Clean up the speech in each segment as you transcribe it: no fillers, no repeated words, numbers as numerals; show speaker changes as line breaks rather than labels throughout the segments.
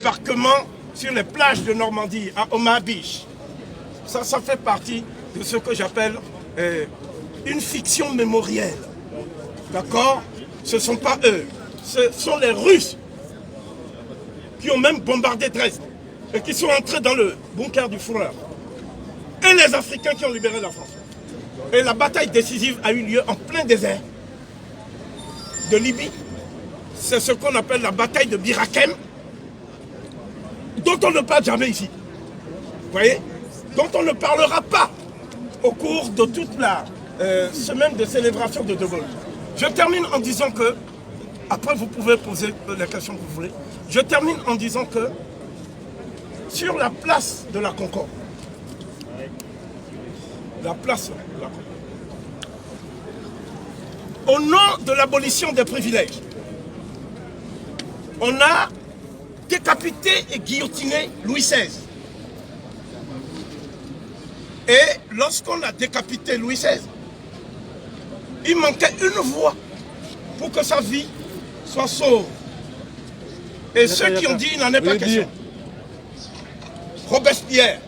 Débarquement sur les plages de Normandie, à Omaha Beach. Ça fait partie de ce que j'appelle une fiction mémorielle. D'accord? Ce ne sont pas eux. Ce sont les Russes qui ont même bombardé Dresde et qui sont entrés dans le bunker du Führer. Et les Africains qui ont libéré la France. Et la bataille décisive a eu lieu en plein désert de Libye. C'est ce qu'on appelle la bataille de Bir Hakeim, dont on ne parle jamais ici. Vous voyez? Dont on ne parlera pas au cours de toute la semaine de célébration de De Gaulle. Je termine en disant que, après vous pouvez poser les questions que vous voulez, je termine en disant que sur la place de la Concorde, au nom de l'abolition des privilèges, on a décapité et guillotiné Louis XVI. Et lorsqu'on a décapité Louis XVI, il manquait une voie pour que sa vie soit sauve. Et ceux qui ont dit il n'en est pas question, Robespierre,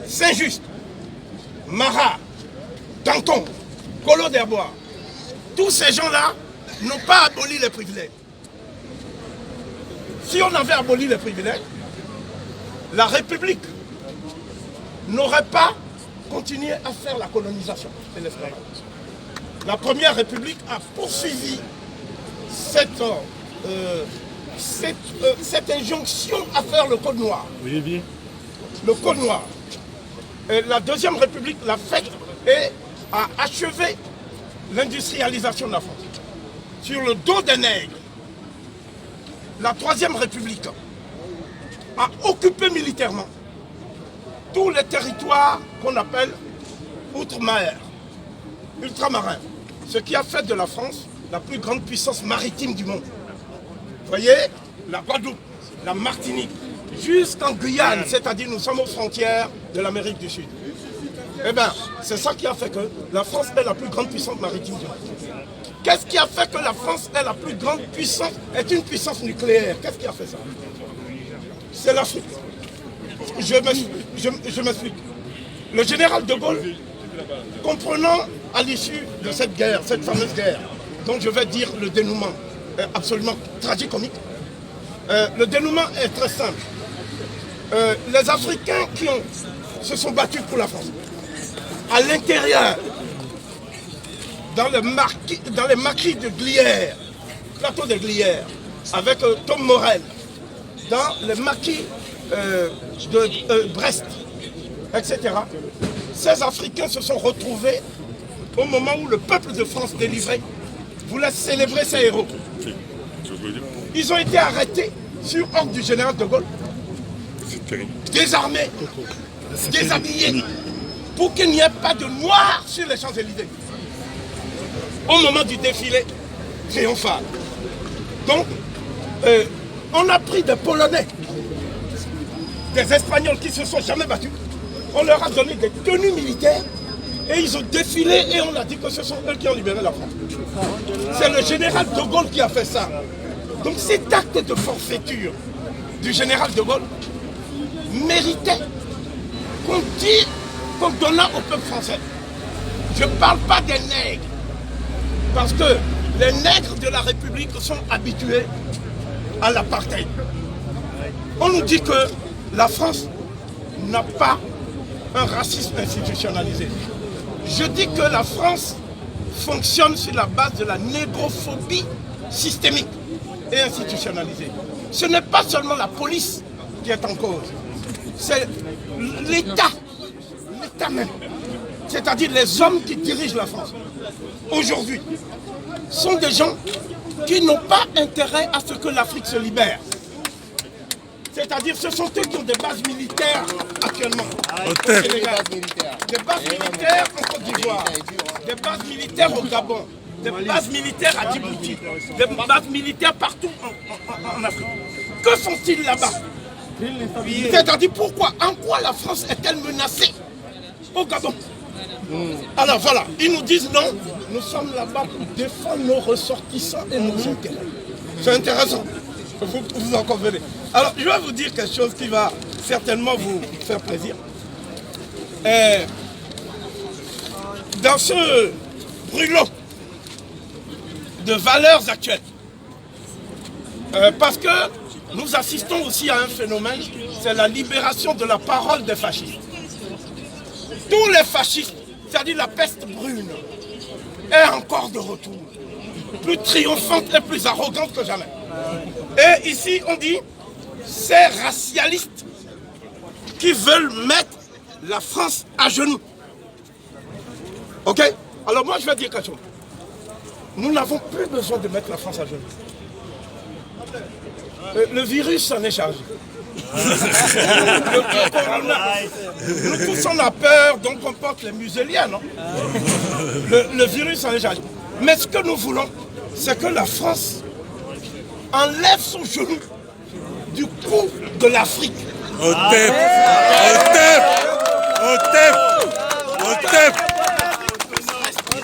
Saint-Just, Marat, Danton, Collot d'Herbois, tous ces gens-là n'ont pas aboli les privilèges. Si on avait aboli les privilèges, la République n'aurait pas continué à faire la colonisation et l'esclavage. La Première République a poursuivi cette injonction à faire le Code noir.
Oui.
Le Code noir. Et la Deuxième République l'a fait et a achevé l'industrialisation de la France. Sur le dos des nègres, la Troisième République a occupé militairement tous les territoires qu'on appelle ultramarins, ce qui a fait de la France la plus grande puissance maritime du monde. Vous voyez, la Guadeloupe, la Martinique, jusqu'en Guyane, c'est-à-dire nous sommes aux frontières de l'Amérique du Sud. Eh bien, c'est ça qui a fait que la France est la plus grande puissance maritime du monde. Qu'est-ce qui a fait que la France est la plus grande puissance, est une puissance nucléaire? Qu'est-ce qui a fait ça? C'est l'Afrique. Je m'explique. Le général de Gaulle, comprenant à l'issue de cette guerre, cette fameuse guerre, dont je vais dire le dénouement absolument tragicomique, le dénouement est très simple. Les Africains qui se sont battus pour la France, à l'intérieur, dans les maquis de Glières, plateau de Glières, avec Tom Morel, dans les maquis de Brest, etc. Ces Africains se sont retrouvés au moment où le peuple de France délivré voulait célébrer ses héros. Ils ont été arrêtés sur ordre du général de Gaulle, désarmés, déshabillés, pour qu'il n'y ait pas de noirs sur les Champs-Élysées au moment du défilé triomphal. Donc, on a pris des Polonais, des Espagnols qui ne se sont jamais battus, on leur a donné des tenues militaires et ils ont défilé et on a dit que ce sont eux qui ont libéré la France. C'est le général de Gaulle qui a fait ça. Donc cet acte de forfaiture du général de Gaulle méritait qu'on donnât au peuple français. Je ne parle pas des nègres, parce que les nègres de la République sont habitués à l'apartheid. On nous dit que la France n'a pas un racisme institutionnalisé. Je dis que la France fonctionne sur la base de la négrophobie systémique et institutionnalisée. Ce n'est pas seulement la police qui est en cause, c'est l'État même. C'est-à-dire les hommes qui dirigent la France aujourd'hui sont des gens qui n'ont pas intérêt à ce que l'Afrique se libère. C'est-à-dire ce sont eux qui ont des bases militaires actuellement au Sénégal, des bases militaires en Côte d'Ivoire, des bases militaires au Gabon, des bases militaires à Djibouti, des bases militaires partout en Afrique. Que font-ils là-bas? C'est-à-dire pourquoi, en quoi la France est-elle menacée au Gabon? Alors voilà, ils nous disent non, nous sommes là-bas pour défendre nos ressortissants et nos intérêts. C'est intéressant, vous en convenez. Alors, je vais vous dire quelque chose qui va certainement vous faire plaisir. Dans ce brûlot de valeurs actuelles, parce que nous assistons aussi à un phénomène, c'est la libération de la parole des fascistes. Tous les fascistes, c'est-à-dire la peste brune, est encore de retour, plus triomphante et plus arrogante que jamais. Et ici, on dit, ces racialistes qui veulent mettre la France à genoux. Ok? Alors moi, je vais dire quelque chose. Nous n'avons plus besoin de mettre la France à genoux. Le virus s'en est chargé. Le corona. Nous tous on a peur, donc on porte les museliens, non? Le virus s'en est chargé. Mais ce que nous voulons, c'est que la France enlève son genou du cou de l'Afrique.
Au tep.